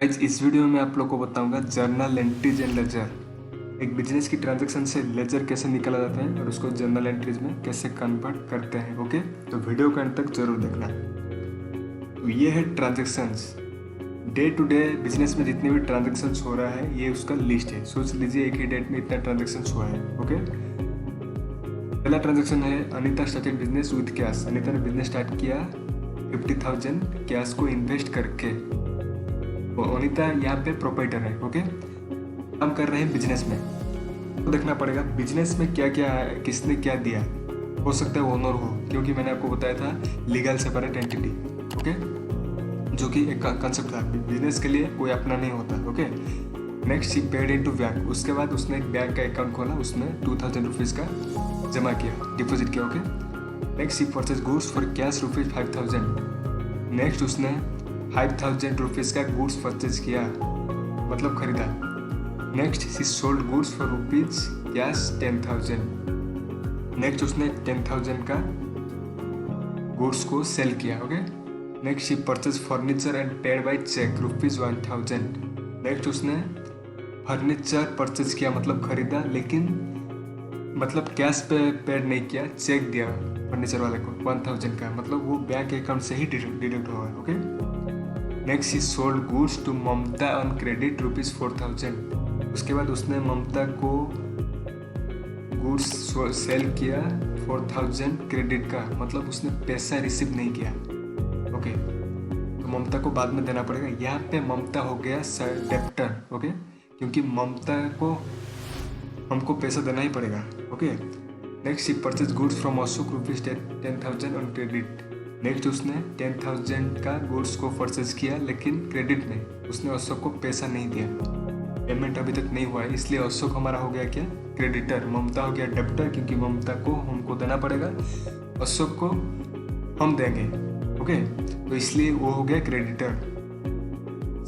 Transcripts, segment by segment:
Guys, इस video में आप लोग को बताऊंगा जर्नल एंट्रीज एंड लेजर। एक बिजनेस की ट्रांजैक्शन से लेजर कैसे निकाला जाता है और उसको जर्नल एंट्रीज में कैसे कन्वर्ट करते हैं। ओके, तो वीडियो के अंत तक जरूर देखना। तो ये है transactions. Day to day business में जितने भी ट्रांजैक्शंस हो रहा है ये उसका लिस्ट है। सोच लीजिए एक ही डेट में इतना ट्रांजैक्शंस हुआ है। ओके, पहला ट्रांजैक्शन है Anita started business with cash. Anita ने बिजनेस स्टार्ट किया 50,000 कैश को इन्वेस्ट करके। अनीता यहाँ पे प्रोप्राइटर है। ओके, काम कर रहे हैं बिजनेस में, तो देखना पड़ेगा बिजनेस में क्या क्या है, किसने क्या दिया। हो सकता है ओनर हो, क्योंकि मैंने आपको बताया था लीगल सेपरेट एंटिटी। ओके, जो कि एक कंसेप्ट था, बिजनेस के लिए कोई अपना नहीं होता। Okay, next she paid into bank. उसके बाद उसने एक बैंक का अकाउंट खोला, उसने 2,000 रुपीज़ का जमा किया, डिपॉजिट किया। Okay, next she purchase goods for cash ₹5,000। Next उसने 5,000 रुपीज़ का गुड्स परचेज किया, मतलब खरीदा। Next she sold goods for rupees cash 10,000। Next उसने 10,000 का गुड्स को सेल किया। Okay, next she purchase furniture and paid by cheque ₹1,000। Next उसने फर्नीचर परचेज किया, मतलब खरीदा, लेकिन मतलब कैश पे पेड नहीं किया, चेक दिया फर्नीचर वाले को 1,000 का, मतलब वो बैंक अकाउंट से ही डिडक्ट हुआ। Okay, next he sold goods to Mamta on credit ₹4,000। उसके बाद उसने ममता को गुड्स सेल किया 4,000 क्रेडिट का, मतलब उसने पैसा रिसीव नहीं किया। ओके, तो ममता को बाद में देना पड़ेगा। यहाँ पे ममता हो गया डेप्टर। ओके, क्योंकि ममता को हमको पैसा देना ही पड़ेगा। Okay, next he purchase goods from Ashok ₹10,000 on credit. Next उसने 10,000 का गुड्स को परचेज किया, लेकिन क्रेडिट में उसने अशोक को पैसा नहीं दिया, पेमेंट अभी तक नहीं हुआ है, इसलिए अशोक हमारा हो गया क्या, क्रेडिटर। ममता हो गया डेप्टर, क्योंकि ममता को हमको देना पड़ेगा, अशोक को हम देंगे। ओके, तो इसलिए वो हो गया creditor.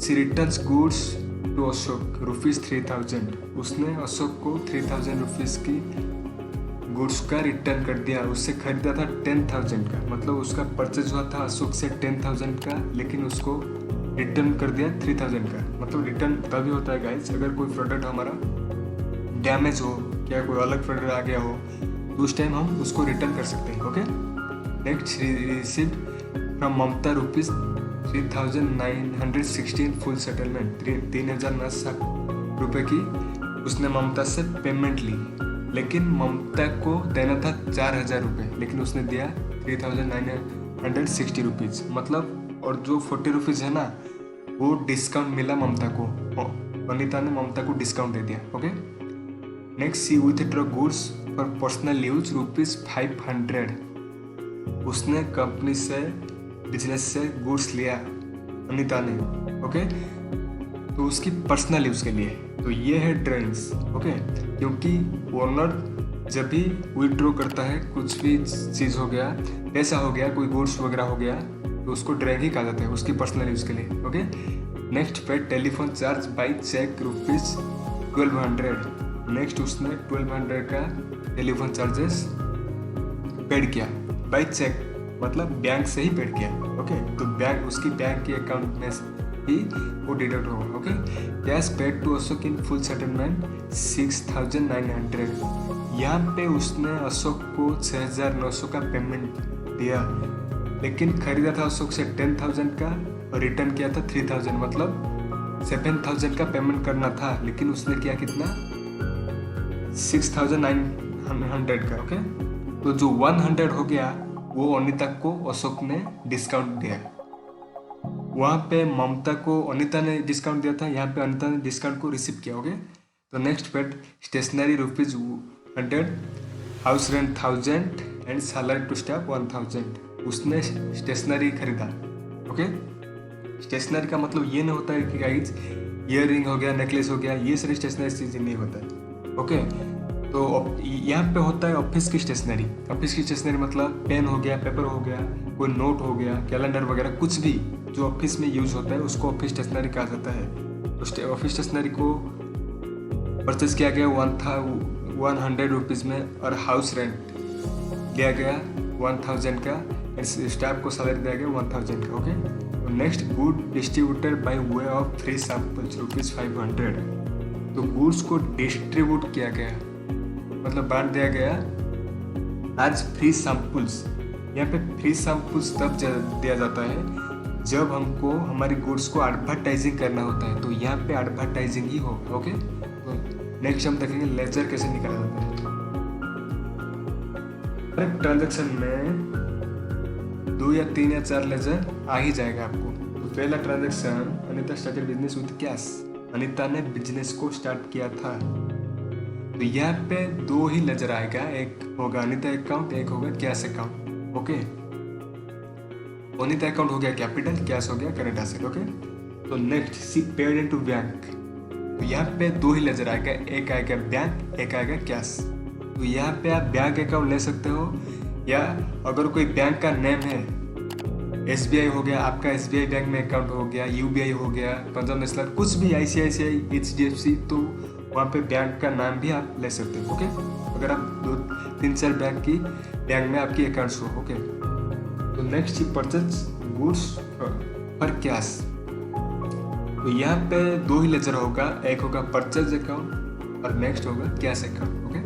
She returns goods to Ashok ₹3,000। उसने अशोक को 3,000 रुपीज़ की गुड्स का रिटर्न कर दिया। उससे खरीदा था 10,000 का, मतलब उसका परचेज हुआ था अशोक से 10,000 का, लेकिन उसको रिटर्न कर दिया 3,000 का। मतलब रिटर्न तभी होता है गाइस, अगर कोई प्रोडक्ट हमारा डैमेज हो, क्या कोई अलग प्रोडक्ट आ गया हो, तो उस टाइम हम उसको रिटर्न कर सकते हैं। Okay, next receive from Mamta ₹3,916 full settlement. 3,960 रुपये की उसने ममता से पेमेंट ली, लेकिन ममता को देना था 4,000 रुपये, लेकिन उसने दिया 3,960 रुपीज़, मतलब। और जो 40 रुपीज़ है ना, वो डिस्काउंट मिला ममता को, अनीता ने ममता को डिस्काउंट दे दिया। Okay, next she withdraw goods for personal use ₹500। उसने कंपनी से, बिजनेस से गुड्स लिया अनीता ने। ओके, तो उसकी पर्सनल यूज़ के लिए। तो ये है ड्राइंग्स। ओके, क्योंकि ओनर जब भी विड्रॉ करता है, कुछ भी चीज़ हो गया, पैसा हो गया, कोई गुड्स वगैरह हो गया, तो उसको ड्राइंग ही कहा जाता है, उसकी पर्सनल यूज़ के लिए। Okay, next pay telephone charge by cheque ₹1,200। Next उसने 1,200 का टेलीफोन चार्जेस पेड किया बाई चेक, मतलब बैंक से ही पेड किया। ओके, तो बैंक, उसकी बैंक के अकाउंट में ही वो डिडक्ट होगा। Okay, cash paid to Ashok in full settlement 6,900। यहाँ पे उसने अशोक को 6,900 का पेमेंट दिया, लेकिन खरीदा था अशोक से 10,000 का और रिटर्न किया था 3,000, मतलब 7,000 का पेमेंट करना था, लेकिन उसने किया कितना, 6,900 का। ओके, तो जो 100 हो गया वो अनीता को अशोक ने डिस्काउंट दिया। वहाँ पे ममता को अनीता ने डिस्काउंट दिया था, यहाँ पे अनीता ने डिस्काउंट को रिसीव किया। ओके, तो next paid stationery ₹100, house rent 1,000 and salary to staff 1,000। उसने स्टेशनरी खरीदा। ओके, स्टेशनरी का मतलब ये नहीं होता है कि गाइस ईयर रिंग हो गया, नेकलेस हो गया, ये सारी स्टेशनरी चीज़ें नहीं होता है। ओके, तो यहाँ पे होता है ऑफिस की स्टेशनरी। ऑफिस की स्टेशनरी मतलब पेन हो गया, पेपर हो गया, कोई नोट हो गया, कैलेंडर वगैरह, कुछ भी जो ऑफिस में यूज होता है उसको ऑफिस स्टेशनरी कहा जाता है। तो ऑफिस स्टेशनरी को परचेज किया गया 100 रुपीज़ में, और हाउस रेंट लिया गया 1,000 का, स्टाफ को सैलरी दिया गया 1,000 का। ओके, तो next good distributed by way of free samples ₹500। तो गुड्स को डिस्ट्रीब्यूट किया गया, मतलब बांट दिया गया आज फ्री सैंपल्स। यहाँ पे फ्री सैंपल्स तब दिया जाता है जब हमको हमारी गुड्स को एडवर्टाइजिंग करना होता है, तो यहाँ पे एडवर्टाइजिंग ही होगा। ओके, तो नेक्स्ट हम देखेंगे लेजर कैसे निकाला जाता है। हर एक ट्रांजैक्शन में 2 या 3 या 4 लेजर आ ही जाएगा आपको। तो पहला transaction, Anita started business with cash. Anita ने बिजनेस को स्टार्ट किया था। तो यहाँ पे 2 ही लेजर आएगा, एक होगा अनीता अकाउंट, एक होगा cash account. Okay, Anita account हो गया कैपिटल, कैश हो गया करंट एसेट। ओके, तो नेक्स्ट सी पेड इनटू बैंक। तो यहाँ पे 2 ही लेजर आएगा, एक आएगा बैंक, एक आएगा कैश। तो यहाँ पे आप बैंक अकाउंट ले सकते हो, या अगर कोई बैंक का नेम है, SBI हो गया, आपका SBI बैंक में अकाउंट हो गया, UBI हो गया, पंजाब नेशनल, कुछ भी ICICI, HDFC, तो वहाँ पे बैंक का नाम भी आप ले सकते हो। ओके, अगर आप 2-3-4 बैंक में आपकी अकाउंट्स हो। ओके, तो next he purchase goods for cash. तो यहाँ पे 2 ही लेजर होगा, एक होगा परचेज अकाउंट और नेक्स्ट होगा कैश अकाउंट। ओके,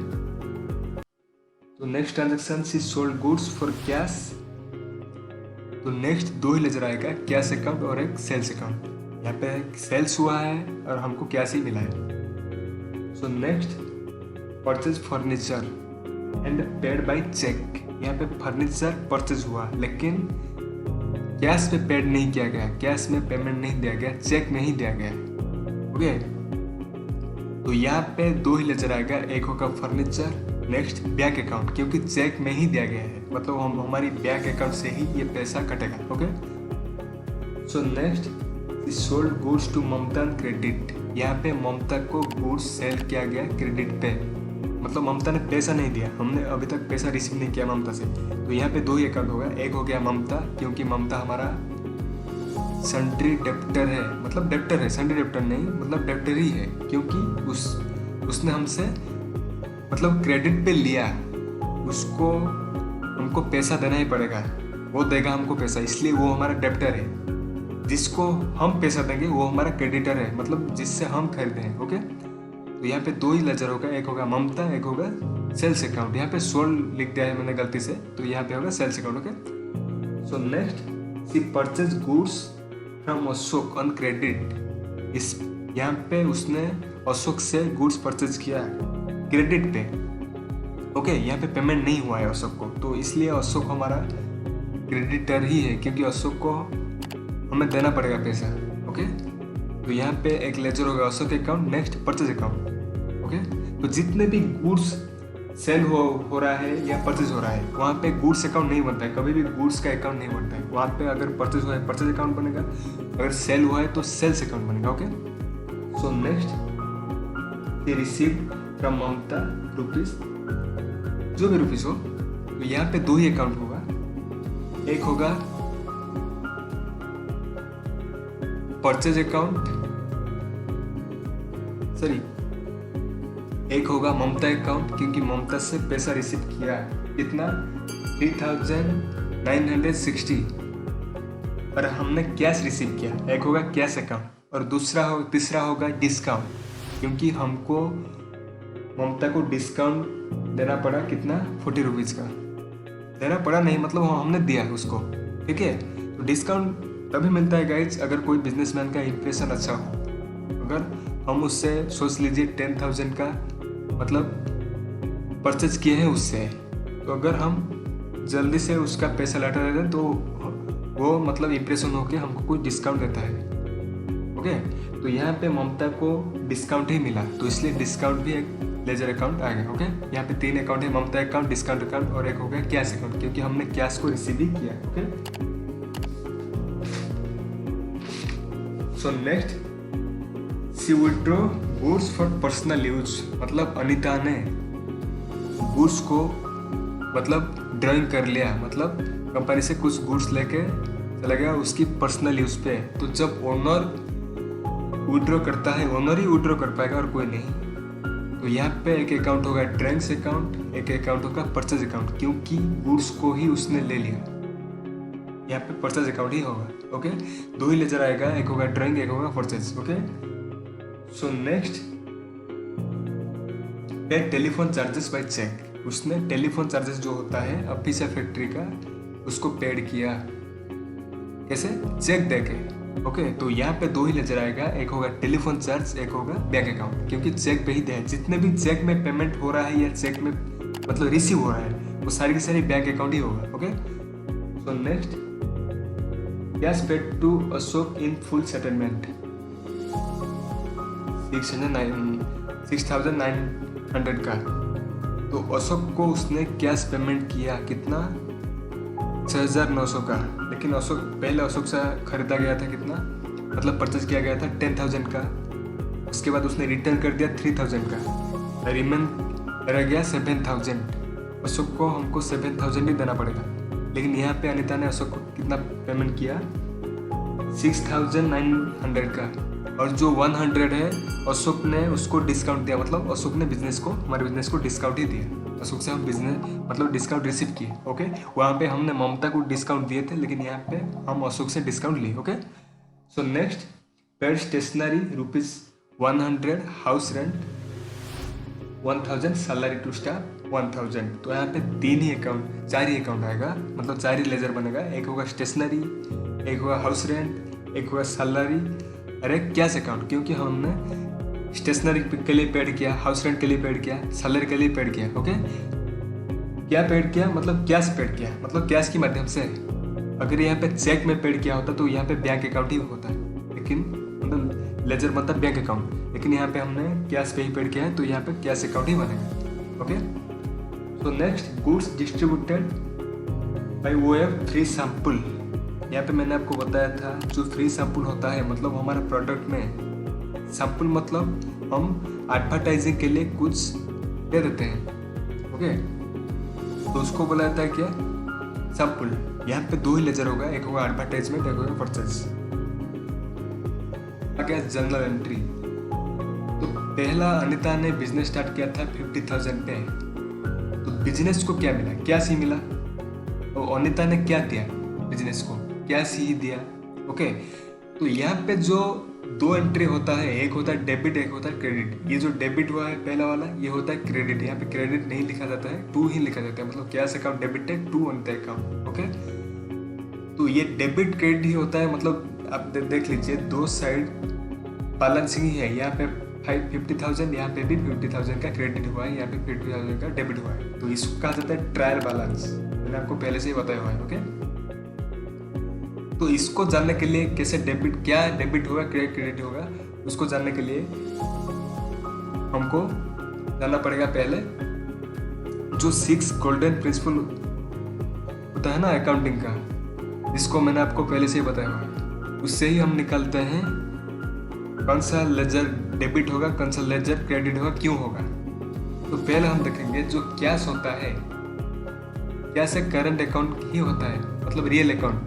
तो next transaction she sold goods for cash. तो नेक्स्ट 2 ही लेजर आएगा, कैश अकाउंट और एक सेल्स अकाउंट। यहाँ पे सेल्स हुआ है और हमको कैश ही मिला है। So next purchase furniture and paid by cheque. यहाँ पे फर्नीचर परचेज हुआ, लेकिन कैश पे पेड नहीं किया गया, कैश में पेमेंट नहीं दिया गया, चेक नहीं दिया गया। ओके, तो यहाँ पे 2 ही लेजर आएगा, एक होगा फर्नीचर, नेक्स्ट बैंक अकाउंट, क्योंकि चेक में ही दिया गया है, मतलब हमारी बैंक अकाउंट से ही ये पैसा कटेगा। Okay, so next sold goods to Mamta credit. यहाँ पे ममता को गुड्स सेल किया गया क्रेडिट पे, मतलब ममता ने पैसा नहीं दिया, हमने अभी तक पैसा रिसीव नहीं किया ममता से। तो यहाँ पे 2 ही अकाउंट होगा, एक हो गया ममता, क्योंकि ममता हमारा सन्ड्री डेप्टर है, मतलब डेप्टर है, सन्ड्री डेप्टर नहीं, मतलब डेप्टर ही है, क्योंकि उसने हमसे मतलब क्रेडिट पे लिया, उसको हमको पैसा देना ही पड़ेगा, वो देगा हमको पैसा, इसलिए वो हमारा डेप्टर है। जिसको हम पैसा देंगे वो हमारा क्रेडिटर है, मतलब जिससे हम खरीदे हैं। ओके, तो यहाँ पे 2 ही लेजर होगा, एक होगा ममता, एक होगा सेल्स अकाउंट। यहाँ पे सोल्ड लिख दिया है मैंने गलती से, तो यहाँ पे होगा sales account. Okay, so next she purchase goods from Ashok on credit. इस यहाँ पे उसने अशोक से गुड्स परचेज किया क्रेडिट पे। ओके, यहाँ पे पेमेंट नहीं हुआ है अशोक को, तो इसलिए अशोक हमारा क्रेडिटर ही है, क्योंकि अशोक को हमें देना पड़ेगा पैसा। ओके, तो यहाँ पे एक लेजर होगा Ashok account, next purchase account. Okay, तो जितने भी गुड्स सेल हो रहा है या परचेज हो रहा है, वहाँ पे गुड्स अकाउंट नहीं बनता है, कभी भी गुड्स का अकाउंट नहीं बनता है। वहाँ पे अगर परचेज हुआ है परचेज अकाउंट बनेगा, अगर सेल हुआ है तो सेल्स अकाउंट बनेगा। Okay, so next they receive from Mamta rupees, जो भी रुपीज हो। तो यहाँ पे 2 ही अकाउंट होगा, एक होगा परचेज अकाउंट, सॉरी, एक होगा ममता अकाउंट, क्योंकि ममता से पैसा रिसीव किया कितना 3960, और हमने कैश रिसीव किया। एक होगा कैश अकाउंट और तीसरा होगा डिस्काउंट, क्योंकि हमको ममता को डिस्काउंट देना पड़ा, कितना 40 रुपीज़ का देना पड़ा, नहीं मतलब हमने दिया उसको। ठीक है, तो डिस्काउंट तभी मिलता है गाइज अगर कोई बिजनेसमैन का इंप्रेशन अच्छा हो। अगर हम उससे सोच लीजिए 10,000 का मतलब परचेज किए हैं उससे, तो अगर हम जल्दी से उसका पैसा लौटा देते हैं तो वो मतलब इंप्रेशन होकर हमको कोई डिस्काउंट देता है। ओके, तो यहाँ पे ममता को डिस्काउंट ही मिला, तो इसलिए डिस्काउंट भी एक लेजर अकाउंट आ गया। ओके, यहाँ पे 3 अकाउंट है, ममता अकाउंट, डिस्काउंट अकाउंट और एक हो गया कैश अकाउंट, क्योंकि हमने कैश को रिसीव ही किया। Okay, so next she withdraw goods for personal use, मतलब अनीता ने गुड्स को मतलब ड्राइंग कर लिया, मतलब कंपनी से कुछ गुड्स लेके चला गया उसकी पर्सनल यूज पे। तो जब ओनर विड्रॉ करता है, ओनर ही विड्रॉ कर पाएगा और कोई नहीं। तो यहाँ पे एक अकाउंट होगा ट्रेंड्स अकाउंट, एक अकाउंट होगा परचेज अकाउंट, क्योंकि गुड्स को ही उसने ले लिया। यहाँ पे परचेज अकाउंट ही होगा। ओके, दो ही लेजर आएगा, एक होगा ड्राइंग, एक होगा purchase. Okay, so next pay telephone charges bye check. उसने टेलीफोन चार्जेस जो होता है ऑफिस या फैक्ट्री का, उसको पेड किया कैसे? चेक देके। ओके, तो यहाँ पे दो ही लेजर आएगा, एक होगा टेलीफोन चार्ज, एक होगा बैंक अकाउंट, क्योंकि चेक पे ही दे। जितने भी चेक में पेमेंट हो रहा है या चेक में मतलब रिसीव हो रहा है, वो सारी की सारी बैंक अकाउंट ही होगा। Okay, so next cash paid to Ashok in full settlement 6,900 का। तो अशोक को उसने कैश पेमेंट किया कितना? 6,900 का। लेकिन पहले अशोक से खरीदा गया था कितना, मतलब परचेज किया गया था 10,000 का। उसके बाद उसने रिटर्न कर दिया 3,000 का, रिमेन रह गया 7,000। अशोक को हमको 7,000 ही देना पड़ेगा। लेकिन यहाँ पे अनीता ने अशोक को कितना पेमेंट किया? 6,900 का। और जो 100 है अशोक ने उसको डिस्काउंट दिया, मतलब अशोक ने हमारे बिजनेस को डिस्काउंट ही दिया। अशोक से हम बिजनेस मतलब डिस्काउंट रिसीव किए। ओके, वहाँ पे हमने ममता को डिस्काउंट दिए थे, लेकिन यहाँ पे हम अशोक से डिस्काउंट लिए। Okay, so next paid stationery ₹100, house rent 1,000, salary to staff 1,000। तो यहाँ पे चार ही अकाउंट आएगा, मतलब 4 ही लेजर बनेगा। एक होगा स्टेशनरी, एक होगा हाउस रेंट, एक होगा सैलरी और एक कैश अकाउंट, क्योंकि हमने स्टेशनरी के लिए पेड किया, हाउस रेंट के लिए पेड किया, सैलरी के लिए पेड किया। ओके, क्या पेड किया? मतलब कैश पेड किया, मतलब कैश के माध्यम से। अगर यहाँ पे चेक में पेड किया होता तो यहाँ पे बैंक अकाउंट ही होता, लेकिन मतलब लेजर बनता बैंक अकाउंट। लेकिन यहाँ पे हमने कैश पे ही पेड किया है, तो यहाँ पे कैश अकाउंट ही बनेगा। Okay, so next goods distributed by way of free sample. यहाँ पे मैंने आपको बताया था जो फ्री सैंपल होता है, मतलब हमारे प्रोडक्ट में सैंपल मतलब हम एडवर्टाइजिंग के लिए कुछ दे देते हैं। ओके, तो उसको बोला जाता है क्या? सैंपल। यहाँ पे दो ही लेजर होगा, एक होगा एडवर्टाइजमेंट, एक होगा परचेज। आगे जर्नल एंट्री। तो पहला अनीता ने बिजनेस स्टार्ट किया था 50,000 पे। तो बिजनेस को क्या मिला? कैश ही मिला। तो अनीता ने क्या दिया बिजनेस को? कैश ही दिया। ओके, तो यहाँ पे जो दो एंट्री होता है, एक होता है डेबिट, एक होता है क्रेडिट। ये जो डेबिट हुआ है पहला वाला, ये होता है क्रेडिट। यहाँ पे क्रेडिट नहीं लिखा जाता है, टू ही लिखा जाता है, मतलब कैश अकाउंट डेबिट है, टू अनीता अकाउंट। ओके, तो ये डेबिट क्रेडिट ही होता है, मतलब आप देख लीजिए दो साइड बैलेंसिंग ही है। यहाँ पे 50,000, यहाँ पे भी 50,000 का क्रेडिट हुआ है, यहाँ पे 50,000 का डेबिट हुआ है। तो इसको कहा जाता है ट्रायल बैलेंस, मैंने आपको पहले से ही बताया हुआ है। ओके, तो इसको जानने के लिए कैसे क्या डेबिट होगा, क्रेडिट होगा, उसको जानने के लिए हमको जानना पड़ेगा पहले जो 6 गोल्डन प्रिंसिपल होता है ना अकाउंटिंग का, जिसको मैंने आपको पहले से ही बताया हुआ है। उससे ही हम निकालते हैं कौन सा लेजर डेबिट होगा, कौन सा लेजर क्रेडिट होगा, क्यों होगा। तो पहले हम देखेंगे जो कैश होता है, कैश एक करंट अकाउंट ही होता है, मतलब रियल अकाउंट।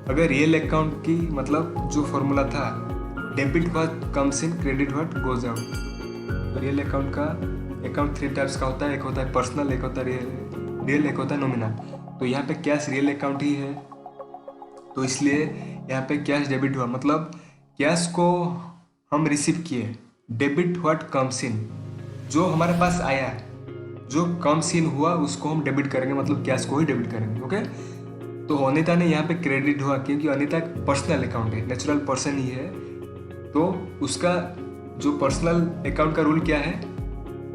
अगर रियल अकाउंट की मतलब जो फॉर्मूला था, debit what comes in, credit what goes out. तो रियल अकाउंट का अकाउंट 3 टाइप्स का होता है, एक होता है पर्सनल, एक होता है रियल, एक होता है नॉमिनल। तो यहाँ पे कैश रियल अकाउंट ही है, तो इसलिए यहाँ पे कैश डेबिट हुआ, मतलब कैश को हम रिसीव किए। डेबिट व्हाट कम्स इन, जो हमारे पास आया, जो कम्स इन हुआ उसको हम डेबिट करेंगे, मतलब कैश को ही डेबिट करेंगे। ओके, तो अनीता ने यहाँ पे क्रेडिट हुआ, क्योंकि अनीता पर्सनल अकाउंट है, नेचुरल पर्सन ही है। तो उसका जो पर्सनल अकाउंट का रूल क्या है?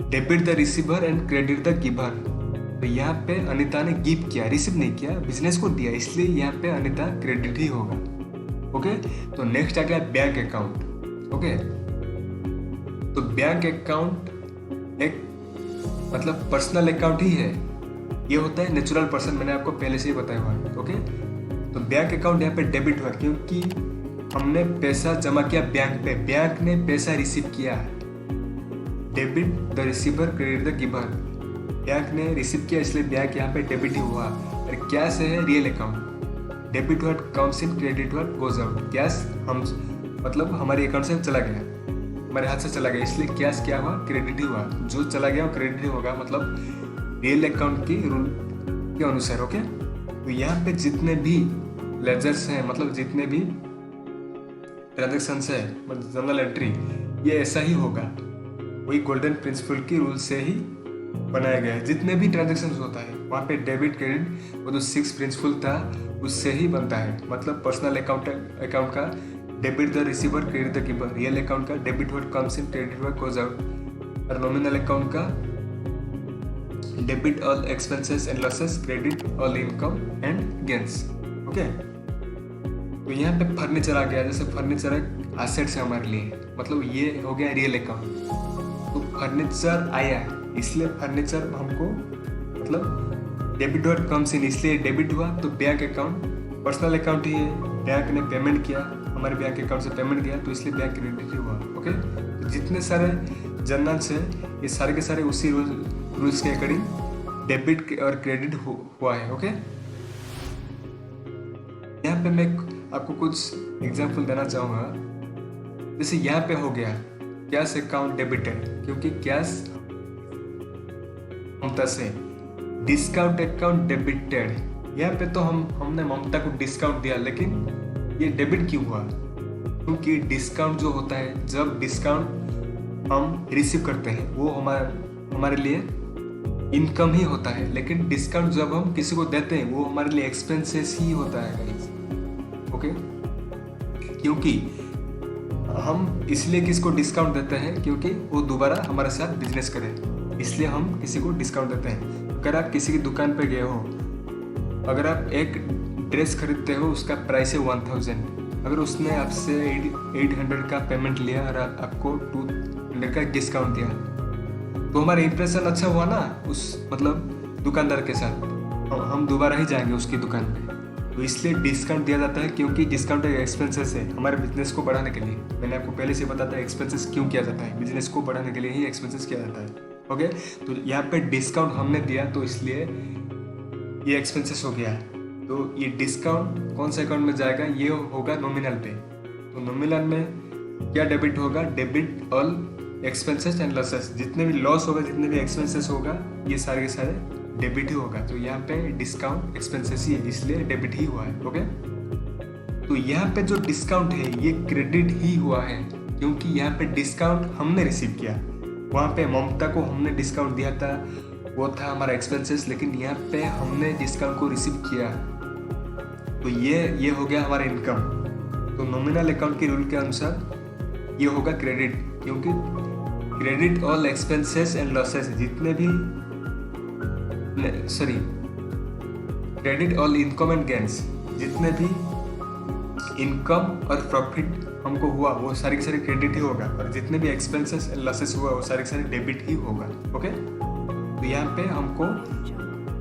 Debit the receiver and credit the giver. तो यहाँ पे अनीता ने गिव किया, रिसीव नहीं किया, बिजनेस को दिया, इसलिए यहाँ पे अनीता क्रेडिट ही होगा। ओके, तो नेक्स्ट आ गया बैंक अकाउंट। ओके, तो बैंक अकाउंट एक मतलब पर्सनल अकाउंट ही है, ये होता है नेचुरल पर्सन, मैंने आपको पहले से ही बताया हुआ है। ओके, तो बैंक अकाउंट यहाँ पे डेबिट हुआ, क्योंकि हमने पैसा जमा किया बैंक पे, बैंक ने पैसा रिसीव किया। Debit the receiver, credit the giver. Bank ने रिसीव किया, इसलिए बैंक यहाँ पे डेबिट ही हुआ। और कैश है real account, debit what comes in, credit what goes out. Cash हम मतलब हमारे अकाउंट से चला गया, हमारे हाथ से चला गया, इसलिए कैश क्या हुआ? क्रेडिट ही हुआ। जो चला गया वो क्रेडिट ही होगा, मतलब रियल अकाउंट की रूल के अनुसार। ओके, तो यहाँ पे जितने भी लेजर्स हैं, मतलब जितने भी ट्रांजेक्शन्स है, मतलब जर्नल एंट्री, ये ऐसा ही होगा, वही गोल्डन प्रिंसिपल की रूल से ही बनाया गया है। जितने भी ट्रांजेक्शन्स होता है वहाँ पे डेबिट क्रेडिट वो जो 6 प्रिंसिपल था उससे ही बनता है। मतलब पर्सनल अकाउंट का debit the receiver credit the giver, real account का debit what comes in credit what goes out, और नॉमिनल अकाउंट का debit all expenses and losses credit all income and gains. Okay, तो यहाँ पे furniture आ गया। जैसे furniture एक assets है हमारे लिए, मतलब ये हो गया रियल अकाउंट। तो फर्नीचर आया इसलिए फर्नीचर हमको मतलब डेबिट और कम्स इन, इसलिए डेबिट हुआ। तो बैंक अकाउंट पर्सनल अकाउंट ही है, बैंक ने पेमेंट किया, हमारे बैंक अकाउंट से पेमेंट किया, तो इसलिए बैंक क्रेडिट ही हुआ। ओके, तो जितने सारे जर्नल्स हैं ये सारे के सारे उसी रूल्स के अकॉर्डिंग डेबिट और क्रेडिट हुआ है। ओके, यहाँ पे मैं आपको कुछ एग्जाम्पल देना चाहूँगा। जैसे यहाँ पे हो गया कैश अकाउंट डेबिटेड, क्योंकि कैश ममता से, डिस्काउंट अकाउंट डेबिटेड, यहाँ पे तो हमने ममता को डिस्काउंट दिया, लेकिन ये डेबिट क्यों हुआ? क्योंकि डिस्काउंट जो होता है, जब डिस्काउंट हम रिसीव करते हैं वो हमारे लिए इनकम ही होता है, लेकिन डिस्काउंट जब हम किसी को देते हैं वो हमारे लिए एक्सपेंसेस ही होता है गाइस। ओके, क्योंकि हम इसलिए किसको डिस्काउंट देते हैं क्योंकि वो दोबारा हमारे साथ बिजनेस करे, इसलिए हम किसी को डिस्काउंट देते हैं। अगर आप किसी की दुकान पे गए हो, अगर आप एक ड्रेस खरीदते हो उसका प्राइस है 1000, अगर उसने आपसे 800 का पेमेंट लिया और आपको 200 का डिस्काउंट दिया, तो हमारा इंप्रेशन अच्छा हुआ ना उस मतलब दुकानदार के साथ, हम दोबारा ही जाएंगे उसकी दुकान पे। तो इसलिए डिस्काउंट दिया जाता है, क्योंकि डिस्काउंट एक एक्सपेंसेस है हमारे बिजनेस को बढ़ाने के लिए। मैंने आपको पहले से बताया एक्सपेंसेस क्यों किया जाता है, बिजनेस को बढ़ाने के लिए ही एक्सपेंसेस किया जाता है। ओके, तो यहाँ पे डिस्काउंट हमने दिया तो इसलिए ये एक्सपेंसेस हो गया। तो ये डिस्काउंट कौन से अकाउंट में जाएगा? ये होगा नॉमिनल पे। तो नॉमिनल में क्या डेबिट होगा? Debit all expenses and losses, जितने भी लॉस होगा, जितने भी एक्सपेंसेस होगा, ये सारे के सारे डेबिट ही होगा। तो यहाँ पे डिस्काउंट एक्सपेंसेस ही है, इसलिए डेबिट ही हुआ है। ओके, तो यहाँ पे जो डिस्काउंट है ये क्रेडिट ही हुआ है, क्योंकि यहाँ पे डिस्काउंट हमने रिसीव किया। वहाँ पे ममता को हमने डिस्काउंट दिया था, वो था हमारा एक्सपेंसेस, लेकिन यहाँ पे हमने डिस्काउंट को रिसीव किया, तो ये हो गया हमारा इनकम। तो नॉमिनल अकाउंट के रूल के अनुसार ये होगा क्रेडिट, क्योंकि credit all expenses and losses, जितने भी credit all income and gains, जितने भी इनकम और प्रॉफिट हमको हुआ वो सारे के सारे क्रेडिट ही होगा, और जितने भी एक्सपेंसेस एंड लॉसेस हुआ वो सारे के सारे डेबिट ही होगा। ओके, तो यहाँ पे हमको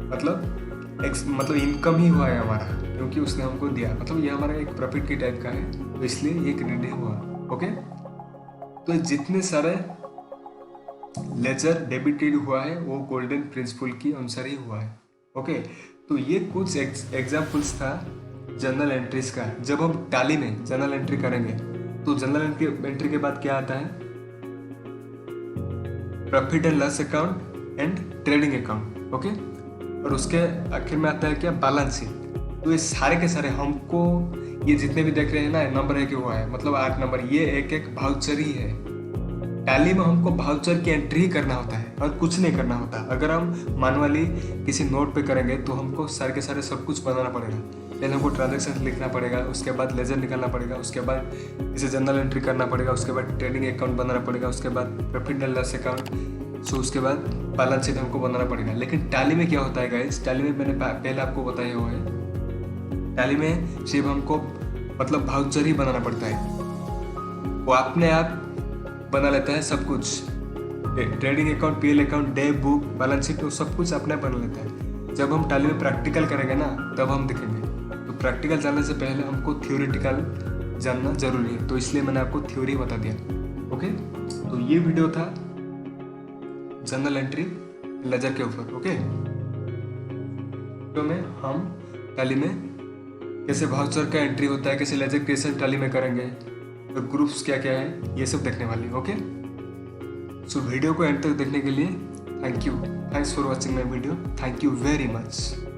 मतलब इनकम ही हुआ है हमारा, क्योंकि उसने हमको दिया, मतलब ये हमारा एक प्रॉफिट की टाइप का है, तो इसलिए ये क्रेडिट ही हुआ। ओके, तो जितने सारे लेजर डेबिट क्रेडिट हुआ है वो गोल्डन प्रिंसिपल की अनुसार ही हुआ है। ओके, तो ये कुछ एग्जाम्पल्स था जर्नल एंट्रीज का। जब हम टैली में जर्नल एंट्री करेंगे तो जर्नल एंट्री के बाद क्या आता है? Profit and loss account and trading account. Okay, और उसके आखिर में आता है क्या? Balance sheet. तो ये सारे के सारे हमको ये जितने भी देख रहे हैं ना, नंबर है कि हुआ है, मतलब 8 नंबर, ये एक भाउचर ही है। टैली में हमको भाउचर की एंट्री ही करना होता है और कुछ नहीं करना होता। अगर हम मैनुअली किसी नोट पे करेंगे तो हमको सारे के सारे सब कुछ बनाना पड़ेगा। पहले हमको ट्रांजैक्शन लिखना पड़ेगा, उसके बाद लेजर निकालना पड़ेगा, उसके बाद इसे जर्नल एंट्री करना पड़ेगा, उसके बाद ट्रेडिंग अकाउंट बनाना पड़ेगा, उसके बाद प्रॉफिट एंड लॉस अकाउंट, सो उसके बाद बैलेंस शीट हमको बनाना पड़ेगा। लेकिन टैली में क्या होता है गाइस? टैली में मैंने पहले आपको बताया हुआ है, टैली में सिर्फ हमको मतलब भाउचर ही बनाना पड़ता है, वो अपने आप बना लेता है सब कुछ। Trading account, PL account, day book, balance sheet, वो सब कुछ अपने बना लेता है। जब हम टैली में प्रैक्टिकल करेंगे ना तब हम देखेंगे। तो प्रैक्टिकल जानने से पहले हमको थियोरेटिकल जानना जरूरी है, तो इसलिए मैंने आपको थ्योरी बता दिया। ओके, तो ये वीडियो था जर्नल एंट्री लेजर के ऊपर। ओके, तो में हम टैली में कैसे भाउचर का एंट्री होता है, कैसे लेजर क्रिएशन टैली में करेंगे, और ग्रुप्स क्या क्या है, ये सब देखने वाले। ओके, सो वीडियो को एंड तक देखने के लिए thank you. Thanks for watching my video. Thank you very much.